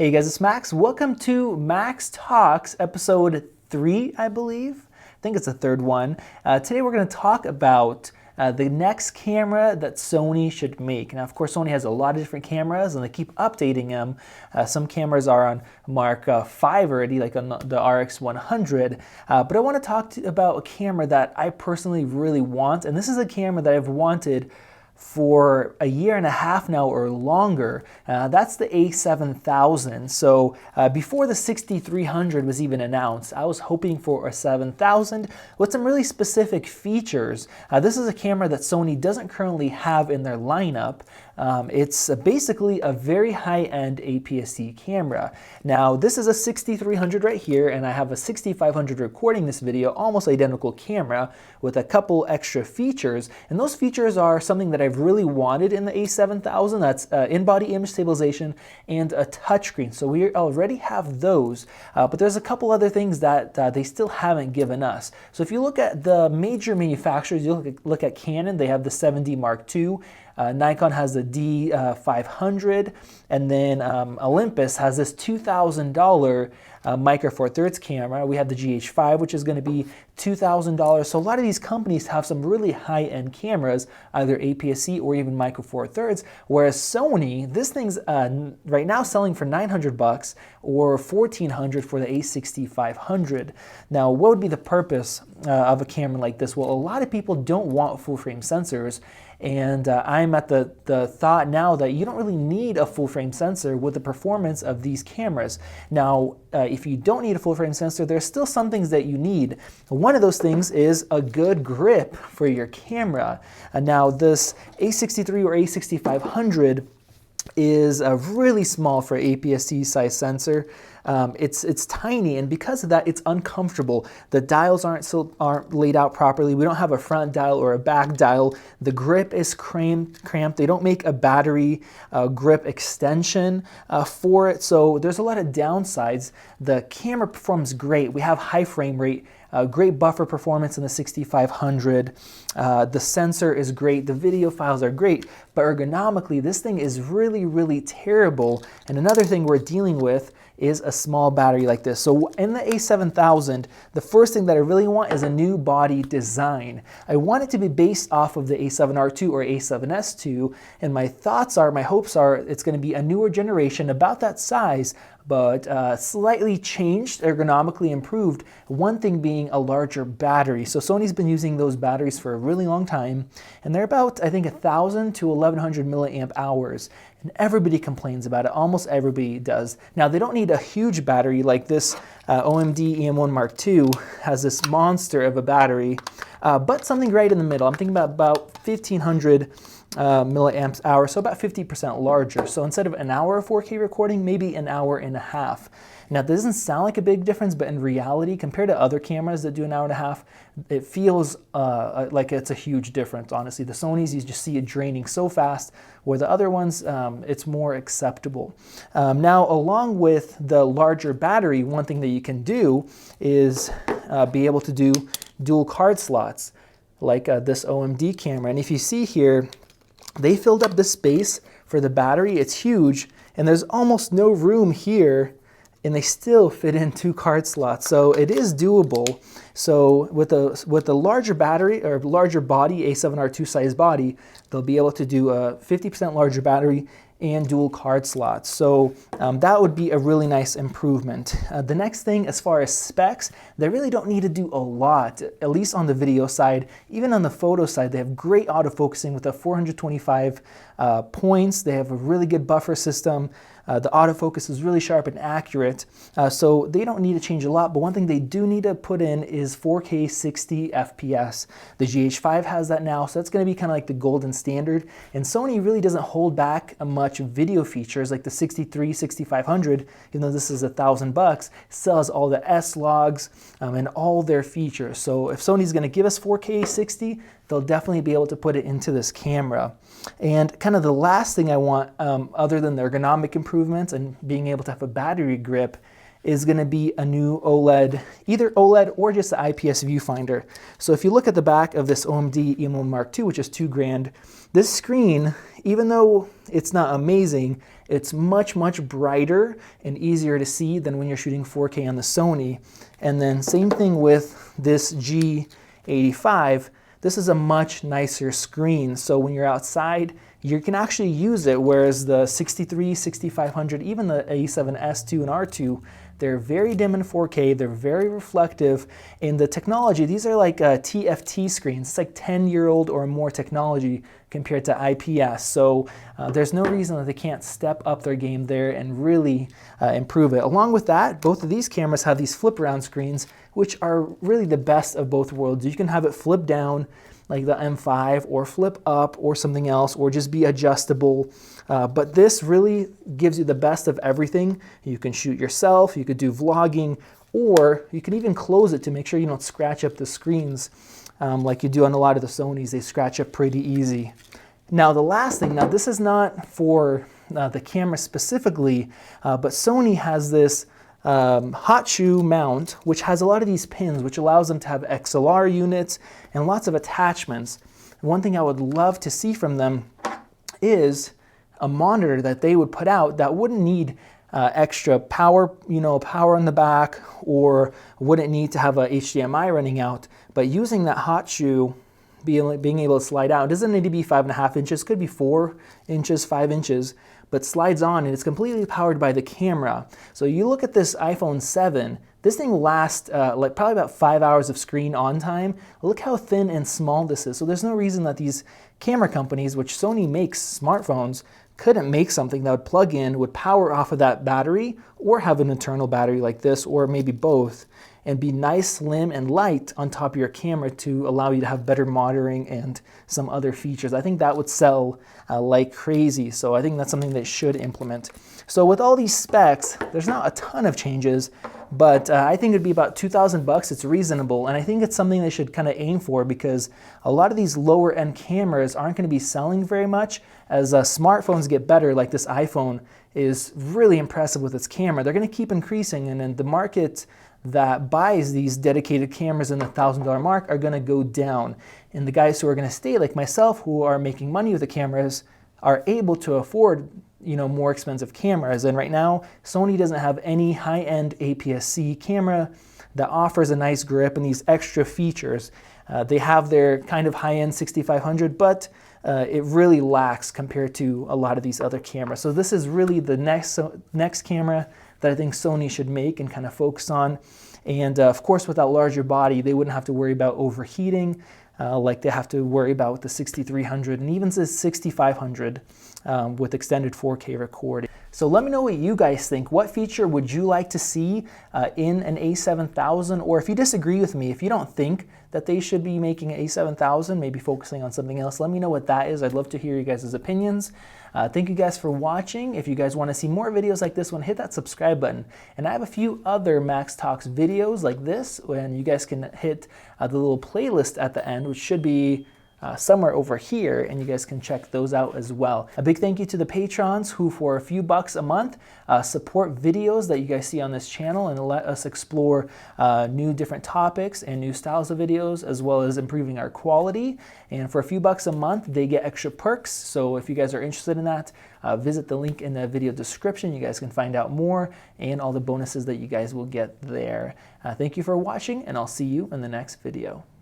Hey guys, it's Max. Welcome to Max Talks, episode 3, I believe. I think it's the third one. Today we're going to talk about the next camera that Sony should make. Now, of course, Sony has a lot of different cameras and they keep updating them. Some cameras are on Mark 5 already, like on the RX100. But I want to talk about a camera that I personally really want. And this is a camera that I've wanted for a year and a half now or longer. That's the A7000. So before the 6300 was even announced, I was hoping for a 7000 with some really specific features. This is a camera that Sony doesn't currently have in their lineup. It's basically a very high-end APS-C camera. Now, this is a 6300 right here, and I have a 6500 recording this video, almost identical camera with a couple extra features. And those features are something that I've really wanted in the A7000. That's in-body image stabilization and a touchscreen. So we already have those, but there's a couple other things that they still haven't given us. So if you look at the major manufacturers, you look at Canon, they have the 7D Mark II. Nikon has the D500, and then Olympus has this $2,000 Micro Four Thirds camera. We have the GH5, which is going to be $2,000. So a lot of these companies have some really high-end cameras, either APS-C or even Micro Four Thirds. Whereas Sony, this thing's right now selling for $900 or $1,400 for the A6500. Now, what would be the purpose of a camera like this? Well, a lot of people don't want full-frame sensors. And I'm at the thought now that you don't really need a full-frame sensor with the performance of these cameras. Now, if you don't need a full-frame sensor, there's still some things that you need. One of those things is a good grip for your camera. Now, this A63 or A6500 is really small for APS-C size sensor. It's tiny, and because of that, it's uncomfortable. The dials aren't laid out properly. We don't have a front dial or a back dial. The grip is cramped. They don't make a battery grip extension for it, so there's a lot of downsides. The camera performs great. We have high frame rate. Great buffer performance in the 6500. The sensor is great. The video files are great, but ergonomically, this thing is really, really terrible. And another thing we're dealing with is a small battery like this. So in the A7000, the first thing that I really want is a new body design. I want it to be based off of the A7R2 or A7S2, and my hopes are it's going to be a newer generation about that size, but slightly changed, ergonomically improved, one thing being a larger battery. So Sony's been using those batteries for a really long time, and they're about, I think, 1,000 to 1,100 milliamp hours. And everybody complains about it, almost everybody does. Now, they don't need a huge battery like this OMD EM1 Mark II has this monster of a battery, but something right in the middle. I'm thinking about 1,500 milliamps hour, so about 50% larger. So instead of an hour of 4K recording, maybe an hour and a half. Now, this doesn't sound like a big difference, but in reality, compared to other cameras that do an hour and a half, it feels like it's a huge difference, honestly. The Sonys, you just see it draining so fast, where the other ones, it's more acceptable. Now, along with the larger battery, one thing that you can do is be able to do dual card slots, like this OMD camera. And if you see here, they filled up the space for the battery. It's huge, and there's almost no room here, and they still fit in 2 card slots. So it is doable. So with a larger battery or larger body, A7R2 size body, they'll be able to do a 50% larger battery and dual card slots. So that would be a really nice improvement. The next thing, as far as specs, they really don't need to do a lot, at least on the video side. Even on the photo side, they have great autofocusing with a 425 points. They have a really good buffer system. The autofocus is really sharp and accurate, so they don't need to change a lot, but one thing they do need to put in is 4K 60 FPS. The GH5 has that now, so that's going to be kind of like the golden standard, and Sony really doesn't hold back much video features like the 63, 6500, even though this is $1,000, still has all the S-Logs and all their features. So if Sony's going to give us 4K 60, they'll definitely be able to put it into this camera. And kind of the last thing I want, other than the ergonomic improvements and being able to have a battery grip, is going to be a new OLED, either OLED or just the IPS viewfinder. So if you look at the back of this OMD Emo Mark II, which is $2,000, this screen, even though it's not amazing, it's much, much brighter and easier to see than when you're shooting 4K on the Sony. And then same thing with this G85. This is a much nicer screen. So when you're outside, you can actually use it, whereas the 63, 6500, even the A7S II and R2, they're very dim in 4K, they're very reflective. In the technology, these are like TFT screens. It's like 10-year-old or more technology compared to IPS. So there's no reason that they can't step up their game there and really improve it. Along with that, both of these cameras have these flip around screens, which are really the best of both worlds. You can have it flip down like the M5, or flip up, or something else, or just be adjustable. But this really gives you the best of everything. You can shoot yourself, you could do vlogging, or you can even close it to make sure you don't scratch up the screens like you do on a lot of the Sonys. They scratch up pretty easy. Now the last thing, now this is not for the camera specifically, but Sony has this hot shoe mount, which has a lot of these pins, which allows them to have XLR units and lots of attachments. One thing I would love to see from them is a monitor that they would put out that wouldn't need extra power, power in the back, or wouldn't need to have a HDMI running out, but using that hot shoe, being able to slide out. It doesn't need to be 5.5 inches, could be 4 inches, 5 inches, but slides on and it's completely powered by the camera. So you look at this iPhone 7, this thing lasts like probably about 5 hours of screen on time. Look how thin and small this is. So there's no reason that these camera companies, which Sony makes smartphones, couldn't make something that would plug in, would power off of that battery, or have an internal battery like this, or maybe both, and be nice, slim, and light on top of your camera to allow you to have better monitoring and some other features. I think that would sell like crazy, so I think that's something they should implement. So with all these specs, there's not a ton of changes, but I think it'd be about $2,000. It's reasonable, and I think it's something they should kind of aim for, because a lot of these lower end cameras aren't going to be selling very much. As smartphones get better, like this iPhone is really impressive with its camera, they're going to keep increasing, and then the market that buys these dedicated cameras in the $1,000 mark are going to go down. And the guys who are going to stay, like myself, who are making money with the cameras, are able to afford more expensive cameras. And right now, Sony doesn't have any high-end APS-C camera that offers a nice grip and these extra features. They have their kind of high-end 6500, but it really lacks compared to a lot of these other cameras. So this is really the next camera that I think Sony should make and kind of focus on. And of course, with that larger body, they wouldn't have to worry about overheating like they have to worry about with the 6300 and even the 6500 with extended 4K recording. So let me know what you guys think. What feature would you like to see in an A7000? Or if you disagree with me, if you don't think that they should be making an A7000, maybe focusing on something else, let me know what that is. I'd love to hear you guys' opinions. Thank you guys for watching. If you guys want to see more videos like this one, hit that subscribe button. And I have a few other Max Talks videos like this, and you guys can hit the little playlist at the end, which should be somewhere over here, and you guys can check those out as well. A big thank you to the patrons who, for a few bucks a month, support videos that you guys see on this channel and let us explore new different topics and new styles of videos, as well as improving our quality. And for a few bucks a month, they get extra perks. So if you guys are interested in that, visit the link in the video description. You guys can find out more and all the bonuses that you guys will get there. Thank you for watching, and I'll see you in the next video.